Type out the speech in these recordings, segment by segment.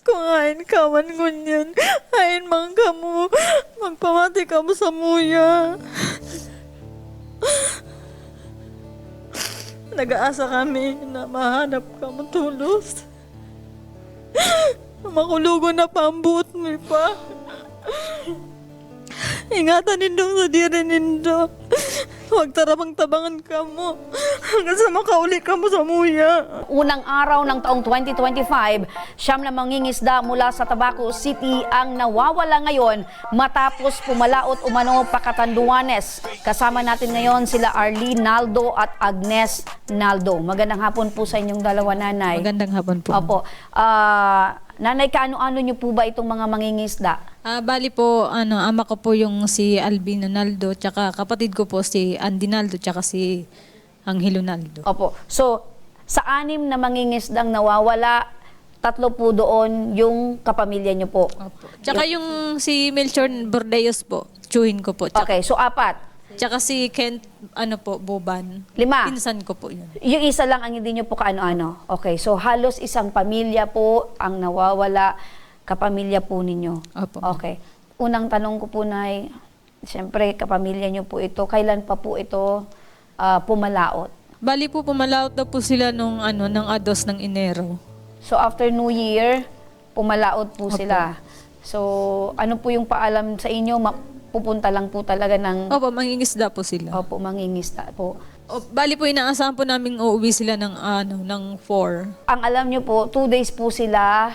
Kung hain ka man ngunyan, hain man ka mo, magpamati ka mo sa muya. Nag-aasa kami na mahanap ka mo tulos. Makulugo na pambut mo pa. Ingatan nindong sa diri nindo. Huwag tarabang-tabangan ka mo. Hanggang sa makauli ka mo sa muya. Unang araw ng taong 2025, siyam na mangingisda mula sa Tabaco City ang nawawala ngayon matapos pumalaot umano Pakatanduanes. Kasama natin ngayon sila Arlene Naldo at Agnes Naldo. Magandang hapon po sa inyong dalawa, nanay. Magandang hapon po. Opo. Nanay, kaano-ano niyo po ba itong mga mangingisda? Bali po, ama ko po yung si Albino Naldo, tsaka kapatid ko po si Andy Naldo, tsaka si Angelo Naldo. Opo. So, sa 6 na mangingisdang nawawala, 3 po doon yung kapamilya niyo po. Opo. Tsaka yung si Melchor Bordeos po, tsuhin ko po. Tsaka, Okay, so 4. tsaka si Kent, Boban. 5. Pinsan ko po yun. Yung isa lang ang hindi nyo po kaano-ano. Okay, so halos isang pamilya po ang nawawala, kapamilya po ninyo. Opo. Okay. Unang tanong ko po, Nay, siyempre kapamilya nyo po ito, kailan pa po ito pumalaot? Bali po, pumalaot na po sila nung ng ados ng Enero. So after New Year, pumalaot po Opo. sila. So ano po yung paalam sa inyo? Pupunta lang po talaga ng... Opo, mangingisda po sila. Opo, mangingisda po. Bali po, inaasahan po namin uuwi sila ng 4. Ang alam nyo po, 2 days po sila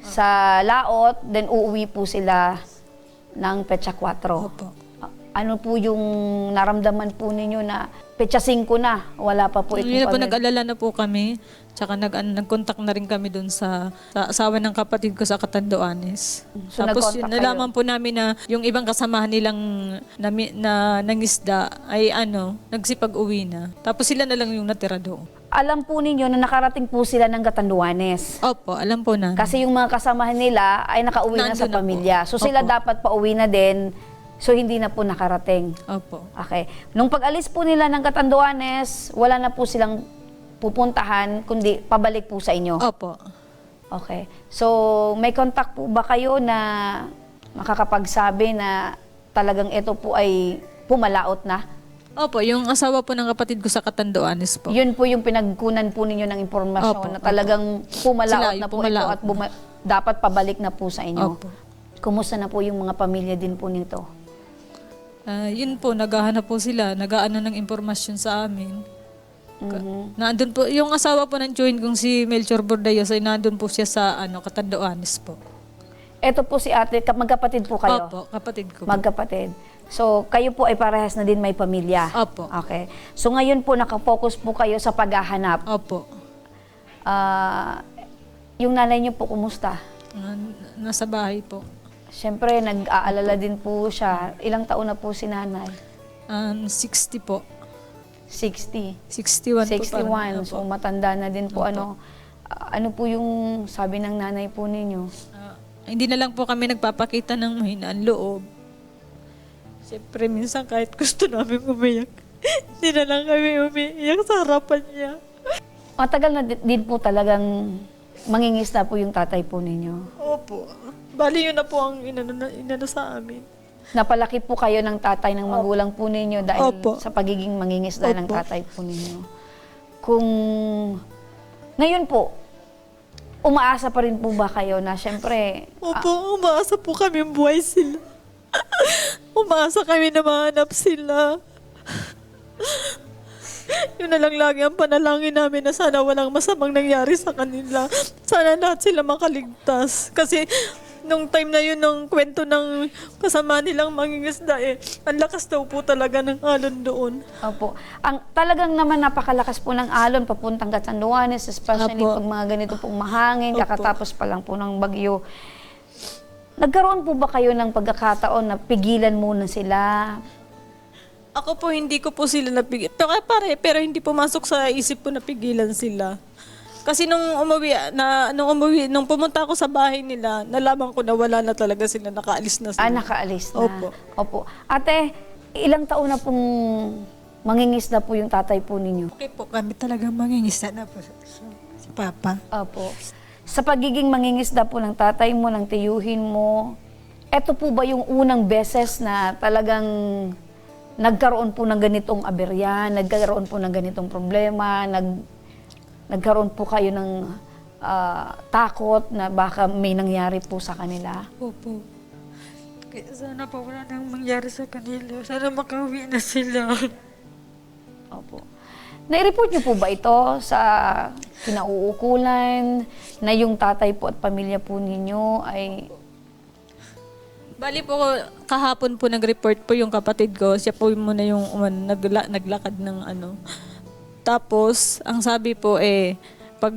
sa laot, then uuwi po sila ng petsa 4. Opo. Ano po yung naramdaman po ninyo na petsa 5 na, wala pa po itong Yun na po, pamilya? nag-alala na po kami. Tsaka nag-contact na rin kami doon sa asawa ng kapatid ko sa Catanduanes. So, Tapos nag-contact yun, nalaman po namin na yung ibang kasamahan nilang na nangisda ay nagsipag-uwi na. Tapos sila na lang yung natira doon. Alam po ninyo na nakarating po sila ng Catanduanes. Opo, alam po na. Kasi yung mga kasamahan nila ay nakauwi na sa Nandun na po. pamilya. So sila Opo. dapat pauwi na din. So hindi na po nakarating. Opo. Okay. Nung pag-alis po nila ng Catanduanes, wala na po silang pupuntahan, kundi pabalik po sa inyo. Opo. Okay. So, may contact po ba kayo na makakapagsabi na talagang ito po ay pumalaot na? Opo, yung asawa po ng kapatid ko sa Catanduanes po. Yun po yung pinagkunan po ninyo ng impormasyon Opo, na talagang pumalaot Sila, na yung po pumalaot ito at dapat pabalik na po sa inyo. Opo. Kumusta na po yung mga pamilya din po nito? Yun po, naghahanap po sila, nag-aano ng impormasyon sa amin. Nandun po, yung asawa po ng join kong si Melchor Bordayos ay nandun po siya sa Catanduanes po. Ito po si ate, magkapatid po kayo? Opo, kapatid ko. Magkapatid. So, kayo po ay parehas na din may pamilya? Opo. Okay. So, ngayon po nakafocus po kayo sa paghahanap. Opo. Yung nanay niyo po, kumusta? Nasa bahay po. Siyempre, nag-aalala din po siya. Ilang taon na po si nanay? 60 po. 60. 61 po. 61. So, matanda na din po. Opo. Ano po yung sabi ng nanay po ninyo? Hindi na lang po kami nagpapakita ng mahinaan loob. Siyempre, minsan kahit gusto namin umiyak, hindi na lang kami umiiyak sa harapan niya. Matagal na din po talagang mangingisda po yung tatay po ninyo. Opo. Bali yun na po ang inano sa amin. Napalaki po kayo ng tatay ng magulang po ninyo dahil Opo. sa pagiging mangingisda ng Opo. tatay po ninyo. Kung ngayon po, umaasa pa rin po ba kayo na siyempre, Opo, umaasa po kami buhay sila. Umaasa kami na mahanap sila. Yun na lang lagi ang panalangin namin na sana walang masamang nangyari sa kanila. Sana lahat sila makaligtas. Kasi nung time na yun, nung kwento ng kasama nilang mangingisda ang lakas daw po talaga ng alon doon. opo, talagang naman napakalakas po ng alon papuntang Catanduanes, especially Opo. pag mga ganito pong mahangin, Opo. kakatapos pa lang po ng bagyo. Nagkaroon po ba kayo ng pagkakataon na pigilan muna sila? Ako po, hindi ko po sila napigil. Pero hindi pumasok sa isip ko na pigilan sila. Kasi nung pumunta ako sa bahay nila, nalaman ko na wala na talaga sila, nakaalis na sila. Nakaalis na. Opo. Opo. Ate, ilang taon na pong mangingisda po yung tatay po ninyo? Okay po, kami talagang mangingisda na po si Papa. Opo. sa pagiging mangingisda po ng tatay mo, ng tiyuhin mo, eto po ba yung unang beses na talagang nagkaroon po ng ganitong aberya, nagkaroon po ng ganitong problema, nagkaroon po kayo ng takot na baka may nangyari po sa kanila? Opo. Kaya sana po wala nang mangyari sa kanila. Sana makauwi na sila. Opo. Nai-report niyo po ba ito sa kinauukulan na yung tatay po at pamilya po ninyo ay... Bali po, kahapon po nag-report po yung kapatid ko. Siya po muna yung naglakad ng ano. Tapos, ang sabi po pag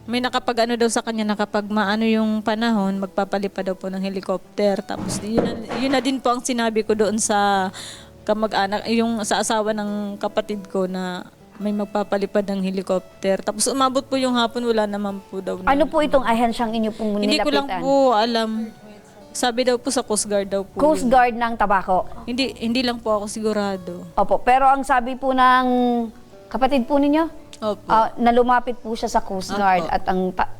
may nakapag ano daw sa kanya, nakapag maano yung panahon, magpapalipad daw po ng helicopter. Tapos yun na din po ang sinabi ko doon sa kamag-anak, yung sa asawa ng kapatid ko na may magpapalipad ng helicopter. Tapos umabot po yung hapon, wala naman po daw. Ano po itong ahensyang inyo pong nilapitan? Hindi ko lang po alam. Sabi daw po sa Coast Guard daw po. Coast Guard ng Tabaco. Hindi lang po ako sigurado. Opo, pero ang sabi po ng kapatid po ninyo, Opo. na lumapit po siya sa Coast Guard Opo. at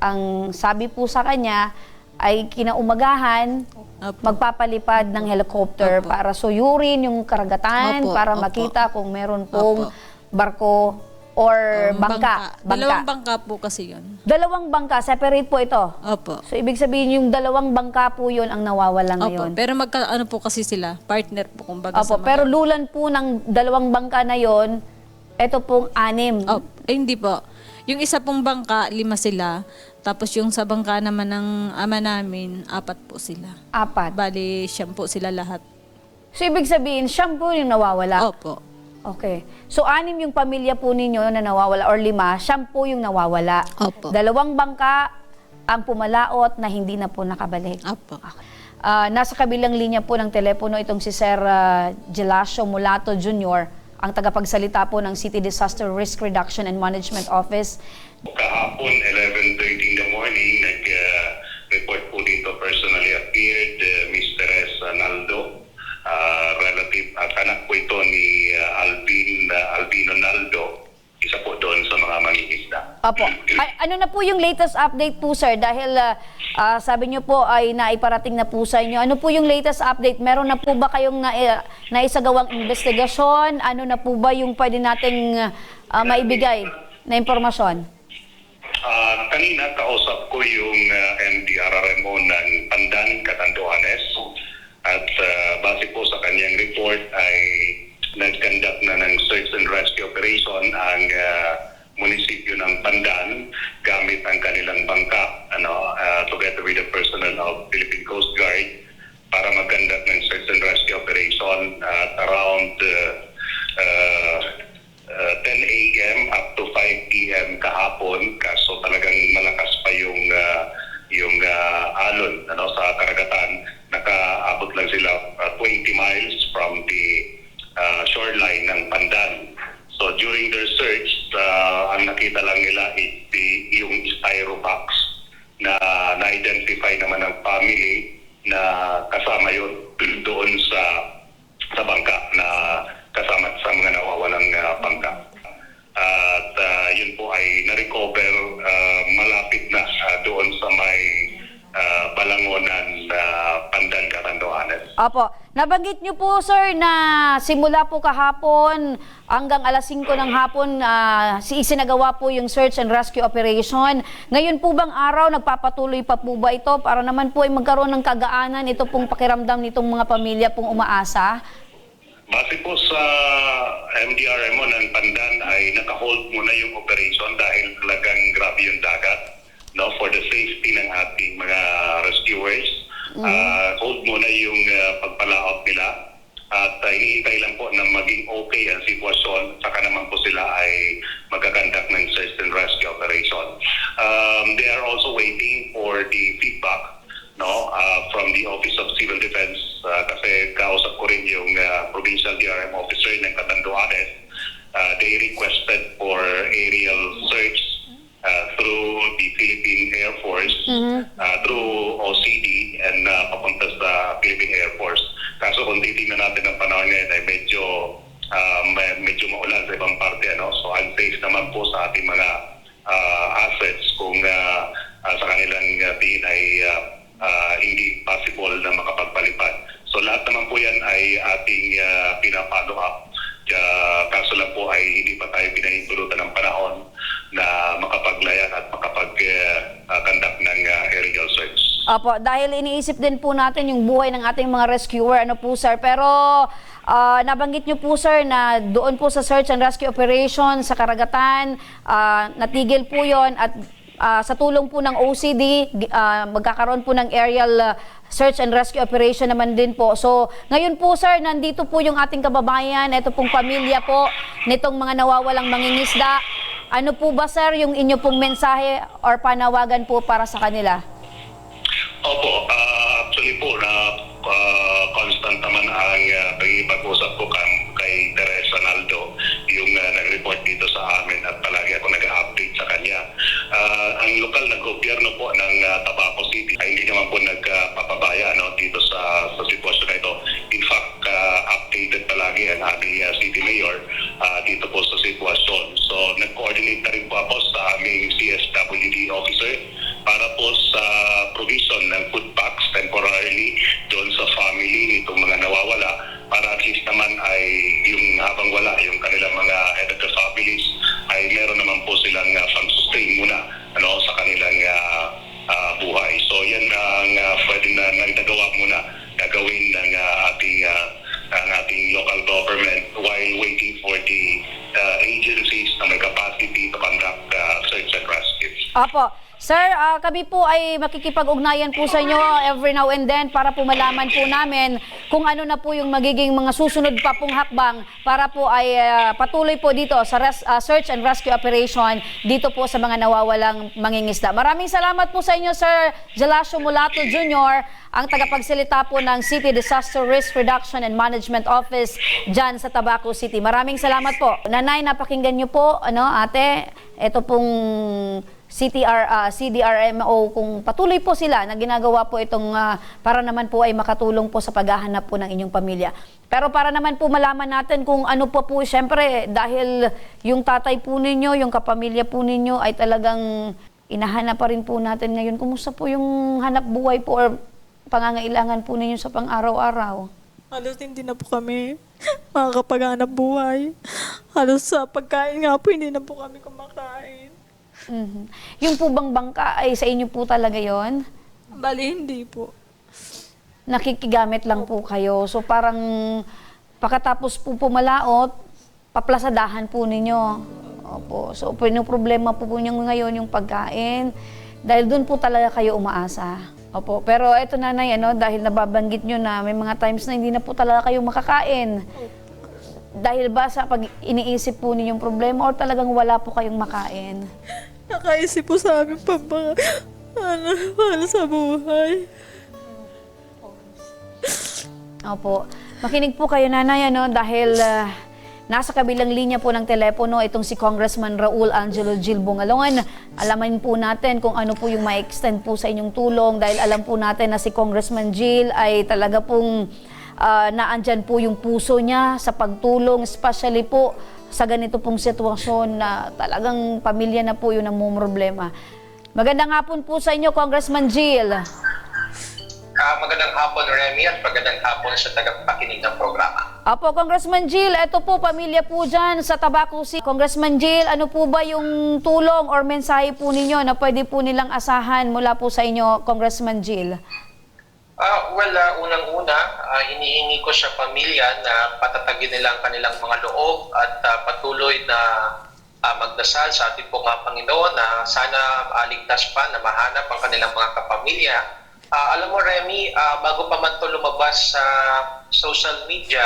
ang sabi po sa kanya ay kinaumagahan, Opo. magpapalipad ng helicopter Opo. para suyurin yung karagatan, Opo, para opo. makita kung meron pong Opo. barko or bangka. Dalawang bangka po kasi yun. Dalawang bangka, separate po ito. Opo. So, ibig sabihin yung dalawang bangka po yun ang nawawala ngayon. Opo. Pero ano po kasi sila, partner po kumbaga Opo, pero lulan po ng dalawang bangka na yon, ito pong 6. Hindi po. Yung isa pong bangka, 5 sila. Tapos yung sa bangka naman ng ama namin, 4 po sila. 4. Bali, 10 po sila lahat. So, ibig sabihin, siyam po yung nawawala. Opo. Okay. So, 6 yung pamilya po ninyo na nawawala or 5, siyam po yung nawawala. Opo. 2 bangka ang pumalaot na hindi na po nakabalik. Opo. Okay. Nasa kabilang linya po ng telepono itong si Sir Gelasio Mulato Jr., ang tagapagsalita po ng City Disaster Risk Reduction and Management Office. Kahapon, 11:30 in the morning, nag-report po dito personally appeared Ms. Teresa Naldo, relative at anak po ito ni Albino Naldo, isa po doon sa mga mangingisda. Opo. Ano na po yung latest update po, sir? Dahil sabi niyo po ay naiparating na po sa inyo. Ano po yung latest update? Meron na po ba kayong naisagawang investigasyon? Ano na po ba yung pwede nating maibigay na impormasyon? Kanina, kausap ko yung MDRRMO ng Pandan, Catanduanes. At base po sa kanyang report ay nag-conduct na ng search and rescue operation ang munisipyo ng Pandan gamit ang kanilang bangka together with the personnel of Philippine Coast Guard para mag-conduct ng search and rescue operation at around 10 a.m. up to 5 p.m. kahapon. Kaso talagang malakas pa yung alon sa karagatan. Nakaabot lang sila 20 miles from the shoreline ng Pandan. So during their search, ang nakita lang nila is yung styrobox na na-identify naman ng family na kasama yun doon sa bangka na kasama sa mga nawawalang bangka. At yun po ay na-recover malapit na doon sa may Balangonan, Pandan, Catanduanes. Opo. Nabanggit niyo po, sir, na simula po kahapon hanggang alas 5 ng hapon isinagawa po yung search and rescue operation. Ngayon po bang araw, nagpapatuloy pa po ba ito para naman po ay magkaroon ng kagaanan ito pong pakiramdam nitong mga pamilya pong umaasa? Base po sa MDRMO ng Pandan ay naka-hold muna yung operation dahil talagang grabe yung dagat for the safety ng ating mga rescuers. Hold muna yung pagpalaot nila at hinihintay lang po na maging okay ang sitwasyon saka naman po sila ay magkakandak ng search and rescue operation. They are also waiting for the feedback from the Office of Civil Defense kasi kausap ko rin yung Provincial DRM Officer ng Catanduanes. They requested for aerial search through the Philippine Air Force, through OCD and papunta sa Philippine Air Force. Kaso kung titignan natin ang panahon ngayon ay medyo maulan sa ibang parte. So unsafe naman po sa ating mga assets kung Opo, dahil iniisip din po natin yung buhay ng ating mga rescuer, ano po sir. Pero nabanggit nyo po sir na doon po sa search and rescue operation sa karagatan, natigil po yon at sa tulong po ng OCD, magkakaroon po ng aerial search and rescue operation naman din po. So, ngayon po sir, nandito po yung ating kababayan, ito pong pamilya po nitong mga nawawalang mangingisda. Ano po ba sir yung inyo pong mensahe or panawagan po para sa kanila? Opo, actually po na constant naman ang pag-ipag-usap ko kay Teresa Naldo, yung nag-report dito sa amin at palagi ako nag-update sa kanya. Ang lokal na gobyerno po ng Tabaco City ay hindi naman po nagpapabaya dito sa sitwasyon na ito. In fact, updated palagi ang ating city mayor dito po sa sitwasyon. So, nag-coordinate na rin po ako sa aming CSWD officer para po sa provision ng food packs temporarily doon sa family nitong mga nawawala para at least naman ay yung habang wala yung kanilang mga head of the families ay meron naman po silang pang-sustain muna sa kanilang buhay. So yan ang pwede na nagagawa muna gagawin ng ating local government while waiting for the agencies na may capacity to conduct search and rescue. Opo. Sir, kami po ay makikipag-ugnayan po sa inyo every now and then para po malaman po namin kung ano na po yung magiging mga susunod pa pong hakbang para po ay patuloy po dito sa search and rescue operation dito po sa mga nawawalang mangingisda. Maraming salamat po sa inyo, Sir Gelasio Mulato Jr., ang tagapagsalita po ng City Disaster Risk Reduction and Management Office dyan sa Tabaco City. Maraming salamat po. Nanay, napakinggan niyo po, ate, ito pong CDRMO, kung patuloy po sila na ginagawa po itong para naman po ay makatulong po sa paghahanap po ng inyong pamilya. Pero para naman po malaman natin kung ano po, syempre dahil yung tatay po ninyo, yung kapamilya po ninyo ay talagang inahanap pa rin po natin ngayon. Kumusta po yung hanap buhay po or pangangailangan po ninyo sa pang-araw-araw? Halos hindi na po kami makakapaghanap buhay. Halos sa pagkain nga po, hindi na po kami kumakain. Yung po bang bangka ay sa inyo po talaga yon? Bali, hindi po. Nakikigamit lang po kayo. So parang pagkatapos po pumalaot, paplasadahan po ninyo. Opo. So problema po niyo ngayon yung pagkain. Dahil doon po talaga kayo umaasa. Opo. Pero eto nanay, dahil nababanggit nyo na may mga times na hindi na po talaga kayo makakain. Dahil ba sa pag iniisip po ninyong problema or talagang wala po kayong makain? Nakaisip po sa amin pa mga para sa buhay. Opo. Makinig po kayo nanay, dahil nasa kabilang linya po ng telepono itong si Congressman Raul Angelo Gil Bungalongan. Alamin po natin kung ano po yung ma-extend po sa inyong tulong dahil alam po natin na si Congressman Gil ay talaga pong naandyan po yung puso niya sa pagtulong, especially po sa ganito pong sitwasyon na talagang pamilya na po yung namumroblema. Magandang hapon po sa inyo, Congressman Gil. Magandang hapon, Remy, at magandang hapon sa tagapakinig ng programa. Apo, Congressman Gil, ito po, pamilya po dyan sa Tabaco City. Congressman Gil, ano po ba yung tulong or mensahe po ninyo na pwede po nilang asahan mula po sa inyo, Congressman Gil? Unang-una, hinihingi ko sa pamilya na patatagin nila ang kanilang mga loob at patuloy na magdasal sa ating pong Panginoon na sana ligtas pa na mahanap ang kanilang mga kapamilya. Alam mo, Remy, bago pa man ito lumabas sa social media,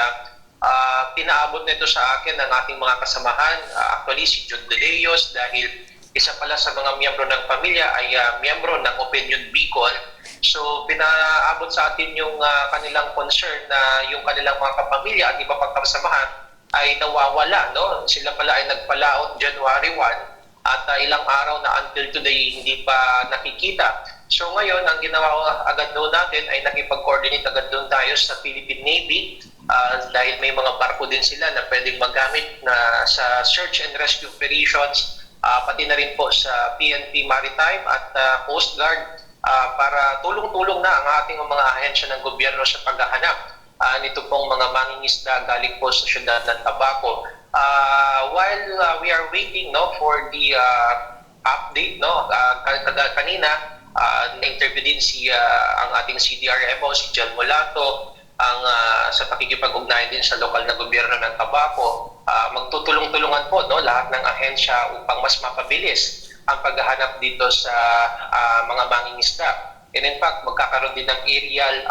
pinaabot nito sa akin ng ating mga kasamahan. Actually, si John De Leos, dahil isa pala sa mga miyembro ng pamilya ay miyembro ng Opinion Beacon. So, pinaabot sa atin yung kanilang concern na yung kanilang mga kapamilya at iba pang kasamahan ay nawawala. Sila pala ay nagpalaot January 1 at ilang araw na until today hindi pa nakikita. So ngayon, ang ginawa agad doon natin ay nakipag-coordinate agad doon tayo sa Philippine Navy dahil may mga barko din sila na pwedeng magamit na sa search and rescue operations, pati na rin po sa PNP Maritime at Coast Guard para tulong-tulong na ang ating mga ahensya ng gobyerno sa paghahanap nito pong mga mangingisda galing po sa siyudad ng Tabaco. While we are waiting for the update, kanina, Na-interview din ang ating CDRMO, si Jel Molato, sa pakikipag-ugnayan din sa lokal na gobyerno ng Tabaco. Magtutulong-tulungan po, no, lahat ng ahensya upang mas mapabilis ang paghahanap dito sa mga mangingisda. And in fact, magkakaroon din ng aerial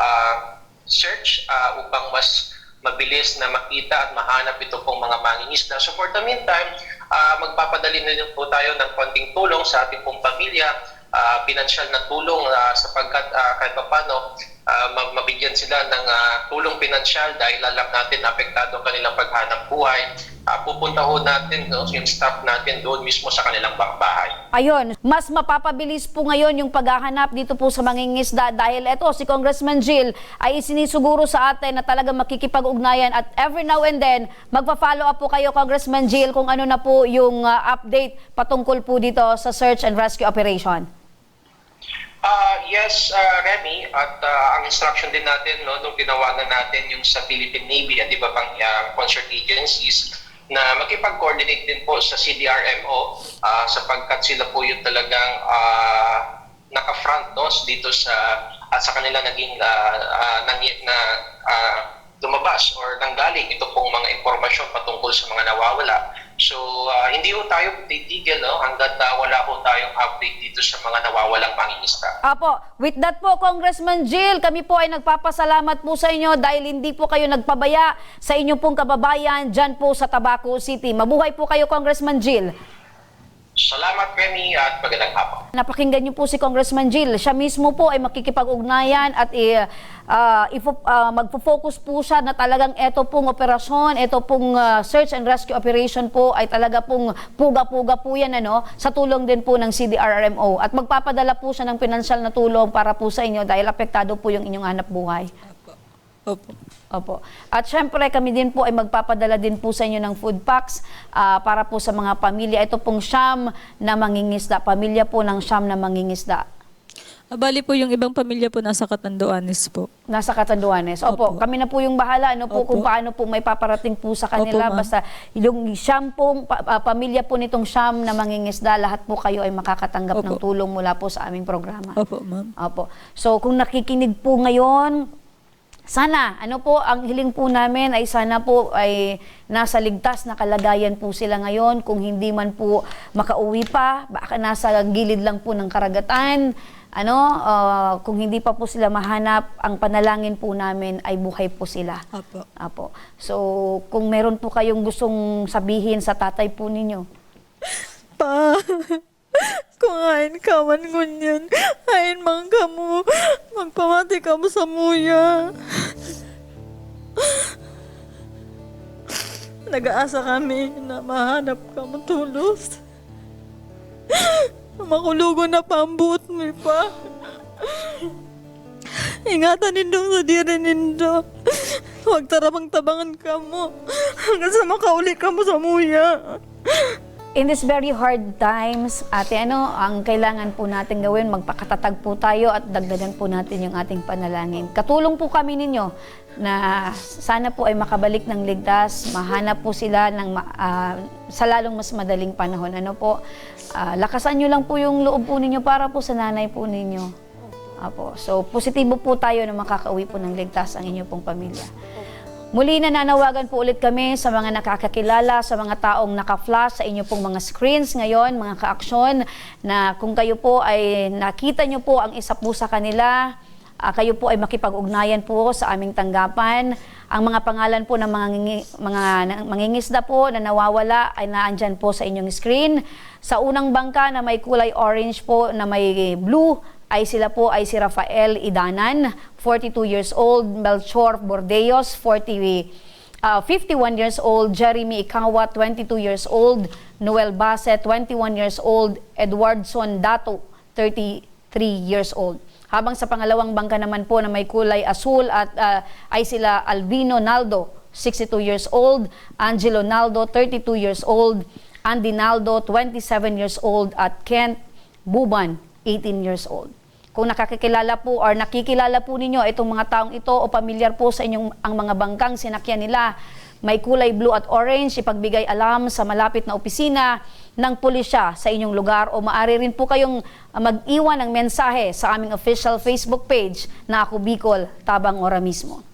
search upang mas mabilis na makita at mahanap ito pong mga mangingisda. So for the meantime, magpapadali na din po tayo ng konting tulong sa ating pong pamilya, pinansyal na tulong sapagkat kahit pa paano mabigyan sila ng tulong pinansyal dahil alam natin apektado ang kanilang paghanap buhay. Pupunta ho natin, no, yung staff natin doon mismo sa kanilang bahay. Ayun, mas mapapabilis po ngayon yung paghahanap dito po sa mangingisda dahil ito, si Congressman Jill ay isinisuguro sa atin na talagang makikipag-ugnayan at every now and then, magpa-follow up po kayo, Congressman Jill, kung ano na po yung update patungkol po dito sa search and rescue operation. Yes, Remy, at ang instruction din natin, no, nung tinawagan natin yung sa Philippine Navy at iba pang concert agencies na makipag-coordinate din po sa CDRMO sapagkat sila po yung talagang naka-front, no, dito at sa kanila naging lumabas or nanggaling ito pong mga impormasyon patungkol sa mga nawawala. So, hindi ho tayo titigil, no, hanggat wala ho tayong update dito sa mga nawawalang mangingisda. Apo, with that po, Congressman Jill, kami po ay nagpapasalamat po sa inyo dahil hindi po kayo nagpabaya sa inyong pong kababayan dyan po sa Tabaco City. Mabuhay po kayo, Congressman Jill. Salamat, Remy, at magandang hapon. Napakinggan niyo po si Congressman Jill. Siya mismo po ay makikipag-ugnayan at magpo-focus po siya na talagang ito pong operasyon, ito pong search and rescue operation po ay talaga pong puga-puga po yan, ano, sa tulong din po ng CDRMO. At magpapadala po siya ng pinansyal na tulong para po sa inyo dahil apektado po yung inyong hanap buhay. Opo. Opo. At syempre kami din po ay magpapadala din po sa inyo ng food packs para po sa mga pamilya. Ito pong Siyam na mangingisda. Pamilya po ng Siyam na mangingisda. Bali po yung ibang pamilya po nasa Catanduanes po. Nasa Catanduanes. Opo, Opo. kami na po yung bahala ano po Opo. kung paano po may paparating po sa kanila. Opo, ma'am. Basta yung Siyam pong pamilya po nitong Siyam na mangingisda, lahat po kayo ay makakatanggap ng Opo. tulong mula po sa aming programa. Opo, ma'am. Opo. So kung nakikinig po ngayon, sana, ano po, ang hiling po namin ay sana po ay nasa ligtas na kalagayan po sila ngayon. Kung hindi man po makauwi pa, baka nasa gilid lang po ng karagatan. Kung hindi pa po sila mahanap, ang panalangin po namin ay buhay po sila. Opo. Apo. So, kung meron po kayong gustong sabihin sa tatay po ninyo. Pa, kung ain ka man ngunyan, ain man ka mo, magpamati ka mo sa muya. Nag-aasa kami na mahanap ka mo tulos. Makulugo na pambut mo pa. Ingatan nindong sa diri nindo. Huwag tarabang-tabangan ka mo. Hanggang sa makauli ka mo sa muya. In this very hard times, ate, ang kailangan po natin gawin, magpakatatag po tayo at dagdagan po natin yung ating panalangin. Katulong po kami ninyo na sana po ay makabalik ng ligtas, mahanap po sila sa lalong mas madaling panahon. Lakasan nyo lang po yung loob po ninyo para po sa nanay po ninyo. Apo. So, positibo po tayo na makakauwi po ng ligtas ang inyo pong pamilya. Muli nananawagan po ulit kami sa mga nakakakilala, sa mga taong naka-flash sa inyo pong mga screens ngayon, mga ka-aksyon, na kung kayo po ay nakita nyo po ang isa po sa kanila, kayo po ay makipag-ugnayan po sa aming tanggapan. Ang mga pangalan po ng mga mangingisda po na nawawala ay naandyan po sa inyong screen. Sa unang bangka na may kulay orange po na may blue, ay sila po ay si Rafael Idanan, 42 years old, Melchor Bordeos, 51 years old, Jeremy Ikawa, 22 years old, Noel Bassett, 21 years old, Edwardson Dato, 33 years old. Habang sa pangalawang bangka naman po na may kulay asul at ay sila Albino Naldo, 62 years old, Angelo Naldo, 32 years old, Andy Naldo, 27 years old, at Kent Buban, 18 years old. Kung nakakilala po or nakikilala po ninyo itong mga taong ito o pamilyar po sa inyong ang mga bangkang sinakyan nila, may kulay blue at orange, ipagbigay alam sa malapit na opisina ng pulisya sa inyong lugar o maaari rin po kayong mag-iwan ng mensahe sa aming official Facebook page na Ako Bicol, Tabang Ora mismo.